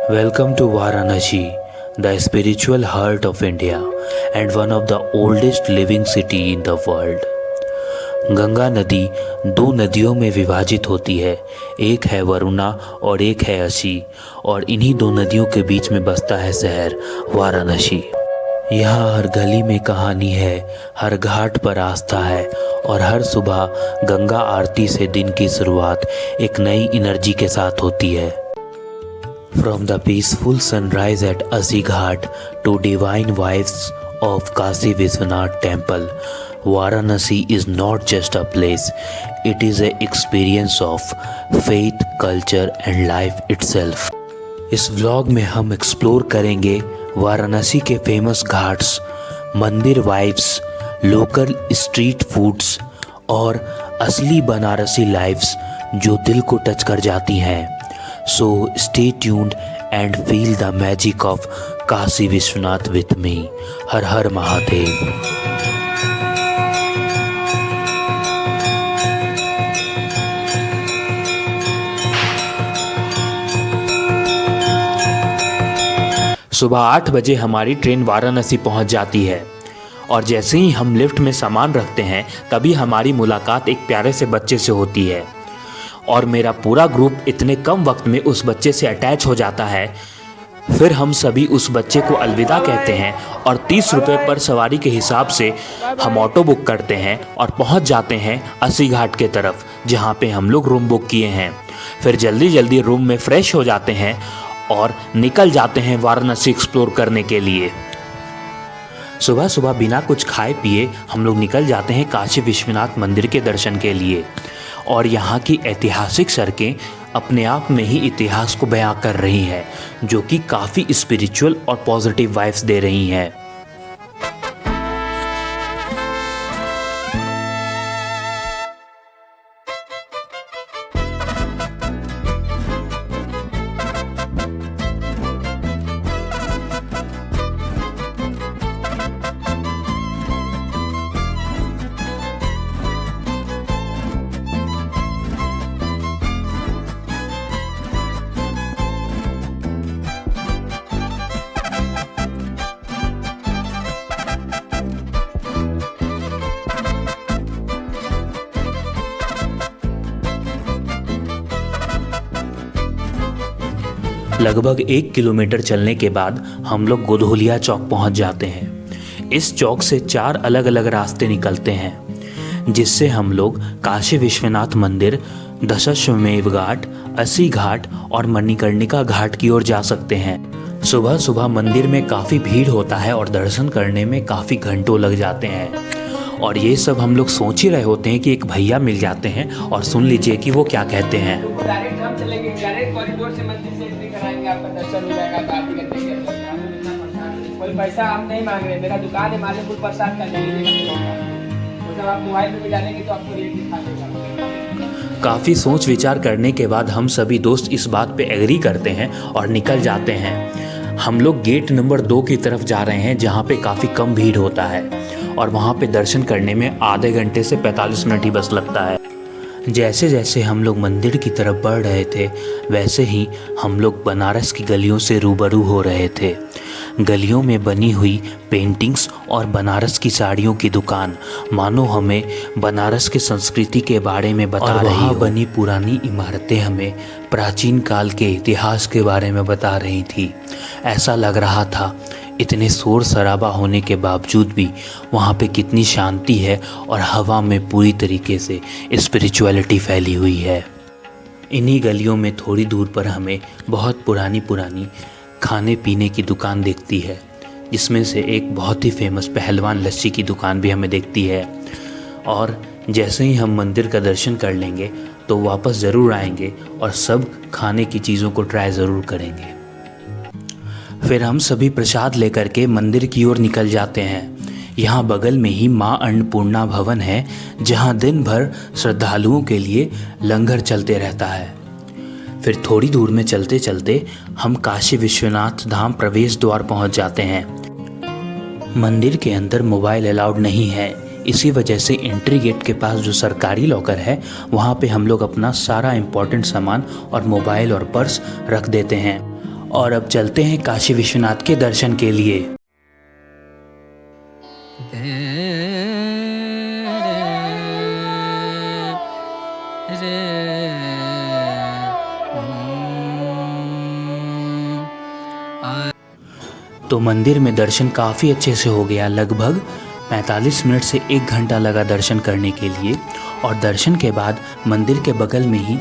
Welcome to Varanasi, the spiritual heart of India and one of the oldest living city in the world. Ganga नदी दो नदियों में विभाजित होती है, एक है वरुणा और एक है असी, और इन्हीं दो नदियों के बीच में बसता है शहर वाराणसी। यहाँ हर गली में कहानी है, हर घाट पर आस्था है और हर सुबह गंगा आरती से दिन की शुरुआत एक नई एनर्जी के साथ होती है। From the peaceful sunrise at Asi Ghat to divine vibes of Kashi Vishwanath Temple, Varanasi is not just a place, it is an experience of faith, culture and life itself. इस vlog में हम explore करेंगे वाराणसी के famous Ghats, मंदिर vibes, local street foods और असली Banarasi lives जो दिल को टच कर जाती हैं। So stay tuned and feel the magic of Kashi Vishwanath with me. हर हर महादेव। सुबह 8 बजे हमारी ट्रेन वाराणसी पहुंच जाती है और जैसे ही हम लिफ्ट में सामान रखते हैं तभी हमारी मुलाकात एक प्यारे से बच्चे से होती है और मेरा पूरा ग्रुप इतने कम वक्त में उस बच्चे से अटैच हो जाता है। फिर हम सभी उस बच्चे को अलविदा कहते हैं और 30 रुपये पर सवारी के हिसाब से हम ऑटो बुक करते हैं और पहुंच जाते हैं अस्सी घाट के तरफ, जहां पे हम लोग रूम बुक किए हैं। फिर जल्दी जल्दी रूम में फ्रेश हो जाते हैं और निकल जाते हैं वाराणसी एक्सप्लोर करने के लिए। सुबह सुबह बिना कुछ खाए पिए हम लोग निकल जाते हैं काशी विश्वनाथ मंदिर के दर्शन के लिए और यहाँ की ऐतिहासिक सड़कें अपने आप में ही इतिहास को बयां कर रही हैं, जो कि काफ़ी स्पिरिचुअल और पॉजिटिव वाइब्स दे रही हैं। लगभग 1 किलोमीटर चलने के बाद हम लोग गोधोलिया चौक पहुंच जाते हैं। इस चौक से 4 अलग अलग रास्ते निकलते हैं, जिससे हम लोग काशी विश्वनाथ मंदिर, दशाश्वमेध घाट, अस्सी घाट और मणिकर्णिका घाट की ओर जा सकते हैं। सुबह सुबह मंदिर में काफ़ी भीड़ होता है और दर्शन करने में काफ़ी घंटों लग जाते हैं और ये सब हम लोग सोच ही रहे होते हैं कि एक भैया मिल जाते हैं और सुन लीजिए कि वो क्या कहते हैं। डायरेक्ट हम चलेंगे, डायरेक्ट कॉरिडोर से मंदिर से एंट्री कराएंगे, आपका दर्शन हो जाएगा। आरती करते हैं, कोई पैसा हम नहीं मांग रहे, मेरा दुकान है मालेपुर प्रसाद का, नहीं वो सब आप मोबाइल में भी डालेंगे तो आपको रेट दिखा देगा। काफ़ी सोच विचार करने के बाद हम सभी दोस्त इस बात पे एग्री करते हैं और निकल जाते हैं। हम लोग गेट नंबर 2 की तरफ जा रहे हैं, जहाँ पे काफ़ी कम भीड़ होता है और वहाँ पे दर्शन करने में आधे घंटे से 45 मिनट ही बस लगता है। जैसे जैसे हम लोग मंदिर की तरफ बढ़ रहे थे वैसे ही हम लोग बनारस की गलियों से रूबरू हो रहे थे। गलियों में बनी हुई पेंटिंग्स और बनारस की साड़ियों की दुकान मानो हमें बनारस की संस्कृति के बारे में बता रही हो। बनी पुरानी इमारतें हमें प्राचीन काल के इतिहास के बारे में बता रही थी। ऐसा लग रहा था इतने शोर शराबा होने के बावजूद भी वहाँ पे कितनी शांति है और हवा में पूरी तरीके से स्पिरिचुअलिटी फैली हुई है। इन्हीं गलियों में थोड़ी दूर पर हमें बहुत पुरानी खाने पीने की दुकान दिखती है, जिसमें से एक बहुत ही फेमस पहलवान लस्सी की दुकान भी हमें दिखती है। और जैसे ही हम मंदिर का दर्शन कर लेंगे तो वापस ज़रूर आएंगे और सब खाने की चीज़ों को ट्राई ज़रूर करेंगे। फिर हम सभी प्रसाद लेकर के मंदिर की ओर निकल जाते हैं। यहाँ बगल में ही माँ अन्नपूर्णा भवन है, जहाँ दिन भर श्रद्धालुओं के लिए लंगर चलते रहता है। फिर थोड़ी दूर में चलते चलते हम काशी विश्वनाथ धाम प्रवेश द्वार पहुँच जाते हैं। मंदिर के अंदर मोबाइल अलाउड नहीं है, इसी वजह से एंट्री गेट के पास जो सरकारी लॉकर है वहाँ पे हम लोग अपना सारा इम्पोर्टेंट सामान और मोबाइल और पर्स रख देते हैं और अब चलते हैं काशी विश्वनाथ के दर्शन के लिए। तो मंदिर में दर्शन काफ़ी अच्छे से हो गया। लगभग 45 मिनट से 1 घंटा लगा दर्शन करने के लिए। और दर्शन के बाद मंदिर के बगल में ही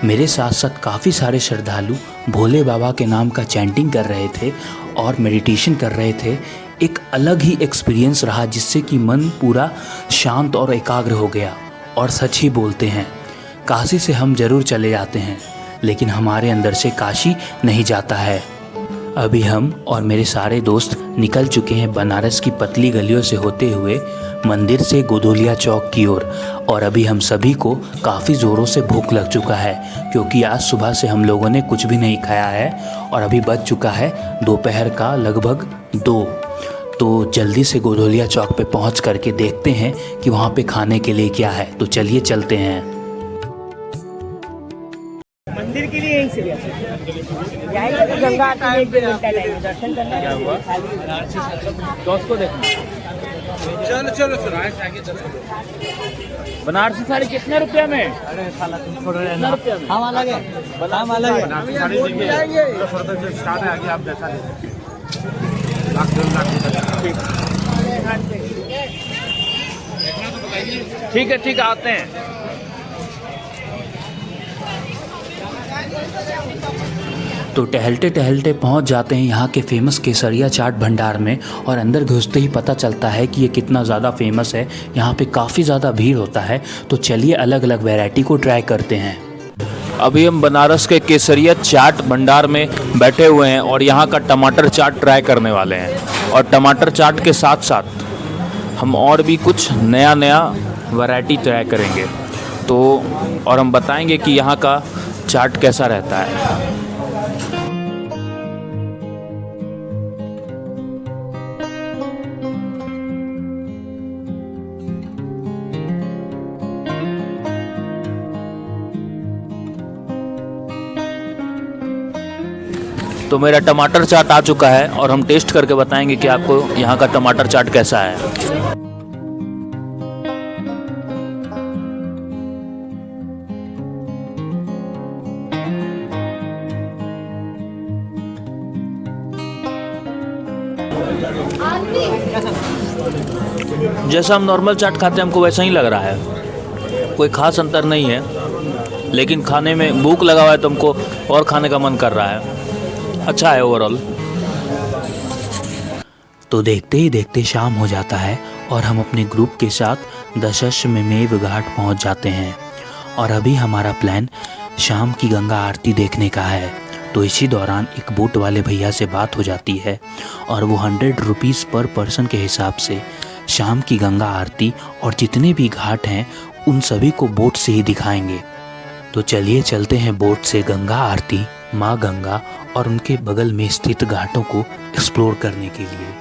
मेरे साथ साथ काफ़ी सारे श्रद्धालु भोले बाबा के नाम का चैंटिंग कर रहे थे और मेडिटेशन कर रहे थे। एक अलग ही एक्सपीरियंस रहा जिससे कि मन पूरा शांत और एकाग्र हो गया। और सच ही बोलते हैं, काशी से हम ज़रूर चले जाते हैं लेकिन हमारे अंदर से काशी नहीं जाता है। अभी हम और मेरे सारे दोस्त निकल चुके हैं बनारस की पतली गलियों से होते हुए मंदिर से गोधुलिया चौक की ओर। और अभी हम सभी को काफ़ी ज़ोरों से भूख लग चुका है क्योंकि आज सुबह से हम लोगों ने कुछ भी नहीं खाया है और अभी बज चुका है दोपहर का लगभग 2। तो जल्दी से गोधुलिया चौक पे पहुंच करके देखते हैं कि वहाँ पे खाने के लिए क्या है। तो चलिए चलते हैं। मंदिर के लिए यहीं से जाएंगे तो गंगा आरती में 1 घंटा लगेगा। दर्शन करना क्या हुआ दोस्त को देखना। चलो बनारसी साड़ी कितने रुपया में? अरे साला तुम छोड़ रहे ना रुपया में। हम अलग है हम अलग है स्टार्ट है आगे आप जैसा ठीक है आते हैं। तो टहलते टहलते पहुंच जाते हैं यहाँ के फेमस केसरिया चाट भंडार में। और अंदर घुसते ही पता चलता है कि ये कितना ज़्यादा फेमस है। यहाँ पे काफ़ी ज़्यादा भीड़ होता है। तो चलिए अलग अलग वैरायटी को ट्राई करते हैं। अभी हम बनारस के केसरिया चाट भंडार में बैठे हुए हैं और यहाँ का टमाटर चाट ट्राई करने वाले हैं। और टमाटर चाट के साथ साथ हम और भी कुछ नया वैरायटी ट्राई करेंगे। तो और हम बताएंगे कि यहाँ का चाट कैसा रहता है। तो मेरा टमाटर चाट आ चुका है और हम टेस्ट करके बताएंगे कि आपको यहाँ का टमाटर चाट कैसा है। जैसा हम नॉर्मल चाट खाते हैं हमको वैसा ही लग रहा है। कोई खास अंतर नहीं है लेकिन खाने में भूख लगा हुआ है तो हमको और खाने का मन कर रहा है। अच्छा है ओवरऑल। तो देखते ही देखते शाम हो जाता है और हम अपने ग्रुप के साथ दशाश्वमेध घाट पहुंच जाते हैं। और अभी हमारा प्लान शाम की गंगा आरती देखने का है। तो इसी दौरान एक बोट वाले भैया से बात हो जाती है और वो 100 रुपीज़ पर पर्सन के हिसाब से शाम की गंगा आरती और जितने भी घाट हैं उन सभी को बोट से ही दिखाएंगे। तो चलिए चलते हैं बोट से गंगा आरती, माँ गंगा और उनके बगल में स्थित घाटों को एक्सप्लोर करने के लिए।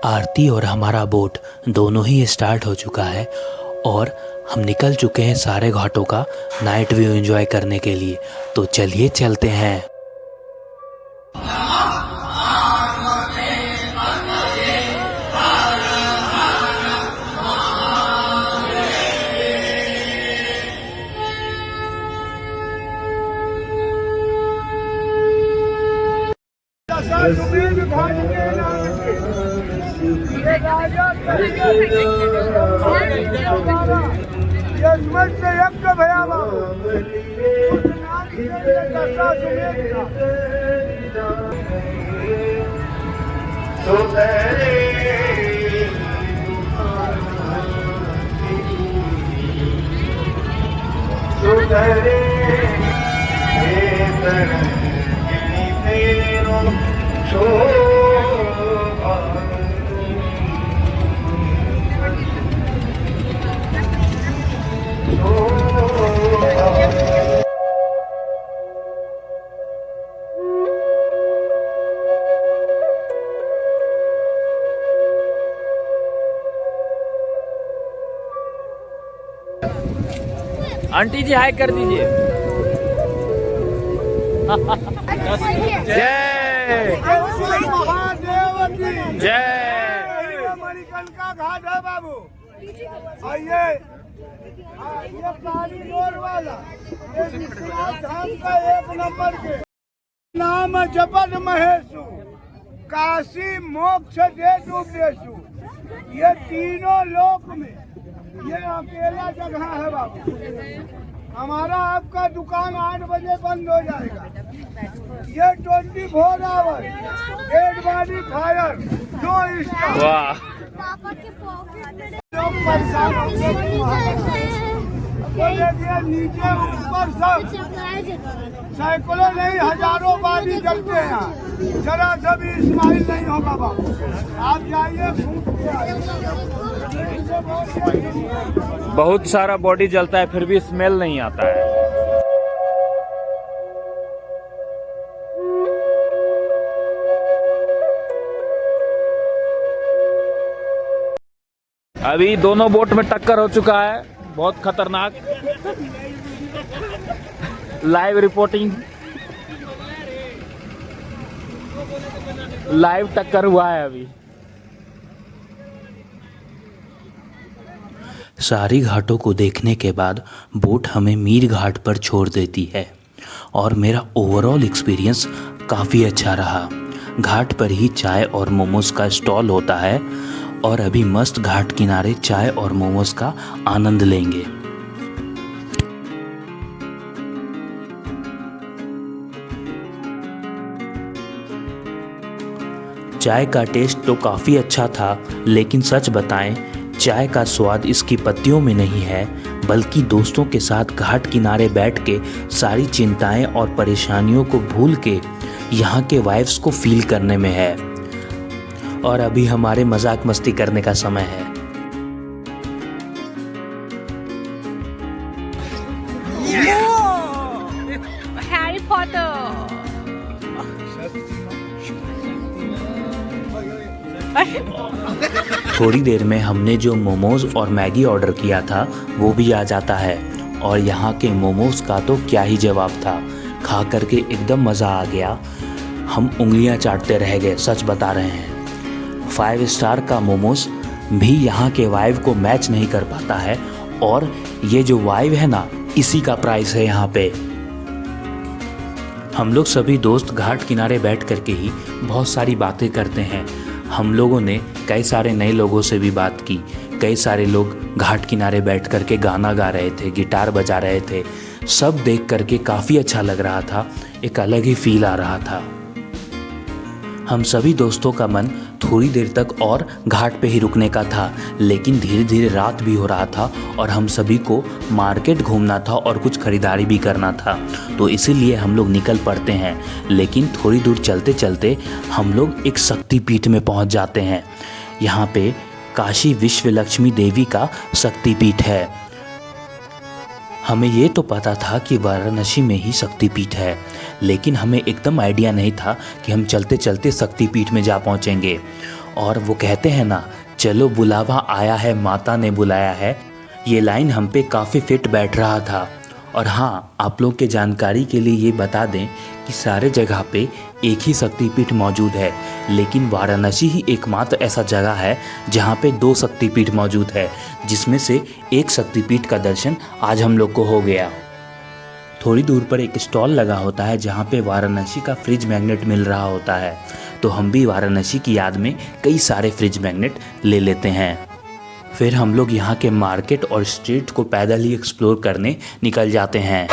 आरती और हमारा बोट दोनों ही स्टार्ट हो चुका है और हम निकल चुके हैं सारे घाटों का नाइट व्यू एंजॉय करने के लिए। तो चलिए चलते हैं। आंटी जी हाय कर दीजिए। जय जय। मणिकर्णिका घाट है बाबू। आइए ये पानी रोड वाला ये विश्वनाथ धाम का 1 नंबर के नाम जपन महेशु काशी मोक्ष देशु देशु। ये तीनों लोक में ये अकेला जगह है बाबू। हमारा आपका दुकान 8 बजे बंद हो जाएगा। ये 24 hour dead body fire 2 star. वाह लोग परेशान होंगे नीचे ऊपर सब सैकड़ों नहीं हजारों बारी जलते हैं यहाँ। जरा सा भी इस्माइल नहीं होगा बाबू। आप जाइए फूट के आइए। बहुत सारा बॉडी जलता है फिर भी स्मेल नहीं आता है। अभी दोनों बोट में टक्कर हो चुका है, बहुत खतरनाक। लाइव रिपोर्टिंग, लाइव टक्कर हुआ है अभी। सारी घाटों को देखने के बाद बोट हमें मीर घाट पर छोड़ देती है और मेरा ओवरऑल एक्सपीरियंस काफ़ी अच्छा रहा। घाट पर ही चाय और मोमोज का स्टॉल होता है और अभी मस्त घाट किनारे चाय और मोमोज का आनंद लेंगे। चाय का टेस्ट तो काफ़ी अच्छा था, लेकिन सच बताएं चाय का स्वाद इसकी पत्तियों में नहीं है, बल्कि दोस्तों के साथ घाट किनारे बैठ के सारी चिंताएं और परेशानियों को भूल के यहाँ के वाइब्स को फील करने में है। और अभी हमारे मजाक मस्ती करने का समय है। Harry Potter. थोड़ी देर में हमने जो मोमोज और मैगी ऑर्डर किया था वो भी आ जाता है और यहाँ के मोमोज का तो क्या ही जवाब था। खा करके एकदम मज़ा आ गया, हम उंगलियाँ चाटते रह गए, सच बता रहे हैं। 5 स्टार का मोमोज भी यहाँ के वाइब को मैच नहीं कर पाता है और ये जो वाइब है ना, इसी का प्राइस है यहाँ पे। हम लोग सभी दोस्त घाट किनारे बैठ करके ही बहुत सारी बातें करते हैं। हम लोगों ने कई सारे नए लोगों से भी बात की। कई सारे लोग घाट किनारे बैठ करके गाना गा रहे थे, गिटार बजा रहे थे। सब देख करके काफ़ी अच्छा लग रहा था, एक अलग ही फील आ रहा था। हम सभी दोस्तों का मन थोड़ी देर तक और घाट पे ही रुकने का था, लेकिन धीरे धीरे रात भी हो रहा था और हम सभी को मार्केट घूमना था और कुछ खरीदारी भी करना था, तो इसीलिए हम लोग निकल पड़ते हैं। लेकिन थोड़ी दूर चलते चलते हम लोग एक शक्तिपीठ में पहुंच जाते हैं। यहाँ पे काशी विश्वलक्ष्मी देवी का शक्तिपीठ है। हमें ये तो पता था कि वाराणसी में ही शक्तिपीठ है, लेकिन हमें एकदम आइडिया नहीं था कि हम चलते चलते शक्तिपीठ में जा पहुँचेंगे। और वो कहते हैं ना, चलो बुलावा आया है, माता ने बुलाया है, ये लाइन हम पे काफ़ी फिट बैठ रहा था। और हाँ, आप लोग के जानकारी के लिए ये बता दें कि सारे जगह पे एक ही शक्तिपीठ मौजूद है, लेकिन वाराणसी ही एकमात्र ऐसा जगह है जहाँ पे 2 शक्तिपीठ मौजूद है, जिसमें से एक शक्तिपीठ का दर्शन आज हम लोग को हो गया। थोड़ी दूर पर एक स्टॉल लगा होता है जहाँ पे वाराणसी का फ्रिज मैग्नेट मिल रहा होता है, तो हम भी वाराणसी की याद में कई सारे फ्रिज मैग्नेट ले लेते हैं। फिर हम लोग यहाँ के मार्केट और स्ट्रीट को पैदल ही एक्सप्लोर करने निकल जाते हैं।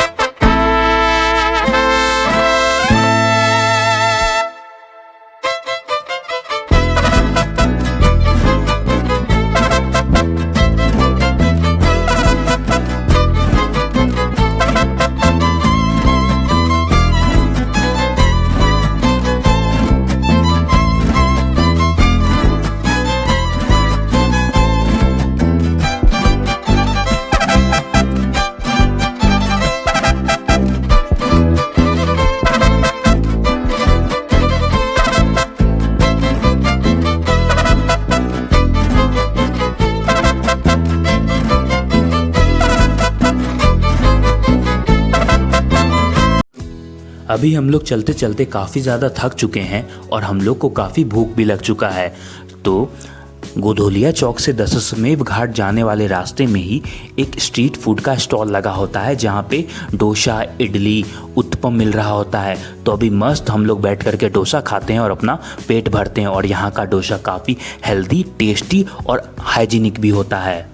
अभी हम लोग चलते चलते काफ़ी ज़्यादा थक चुके हैं और हम लोग को काफ़ी भूख भी लग चुका है। तो गोधोलिया चौक से दशाश्वमेध घाट जाने वाले रास्ते में ही एक स्ट्रीट फूड का स्टॉल लगा होता है जहाँ पे डोसा, इडली, उत्पम मिल रहा होता है। तो अभी मस्त हम लोग बैठ करके डोसा खाते हैं और अपना पेट भरते हैं। और यहाँ का डोसा काफ़ी हेल्दी, टेस्टी और हाइजीनिक भी होता है।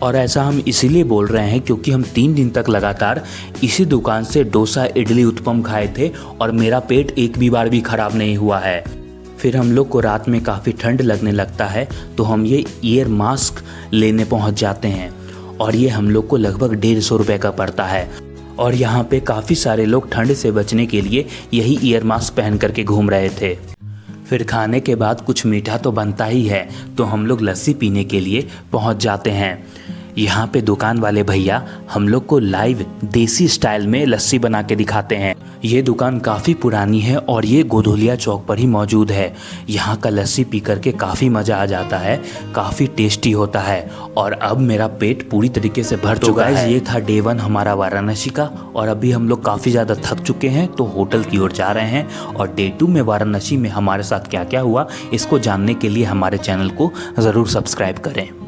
और ऐसा हम इसीलिए बोल रहे हैं क्योंकि हम 3 दिन तक लगातार इसी दुकान से डोसा, इडली, उत्पम खाए थे और मेरा पेट एक भी बार भी ख़राब नहीं हुआ है। फिर हम लोग को रात में काफ़ी ठंड लगने लगता है तो हम ये ईयर मास्क लेने पहुंच जाते हैं और ये हम लोग को लगभग 150 रुपये का पड़ता है। और यहाँ पे काफ़ी सारे लोग ठंड से बचने के लिए यही ईयर मास्क पहन करके घूम रहे थे। फिर खाने के बाद कुछ मीठा तो बनता ही है तो हम लोग लस्सी पीने के लिए पहुँच जाते हैं। यहाँ पे दुकान वाले भैया हम लोग को लाइव देसी स्टाइल में लस्सी बना के दिखाते हैं। ये दुकान काफ़ी पुरानी है और ये गोधोलिया चौक पर ही मौजूद है। यहाँ का लस्सी पी करके काफ़ी मज़ा आ जाता है, काफ़ी टेस्टी होता है और अब मेरा पेट पूरी तरीके से भर चुका है। ये था डे 1 हमारा वाराणसी का और अभी हम लोग काफ़ी ज़्यादा थक चुके हैं तो होटल की ओर जा रहे हैं। और डे 2 में वाराणसी में हमारे साथ क्या क्या हुआ इसको जानने के लिए हमारे चैनल को ज़रूर सब्सक्राइब करें।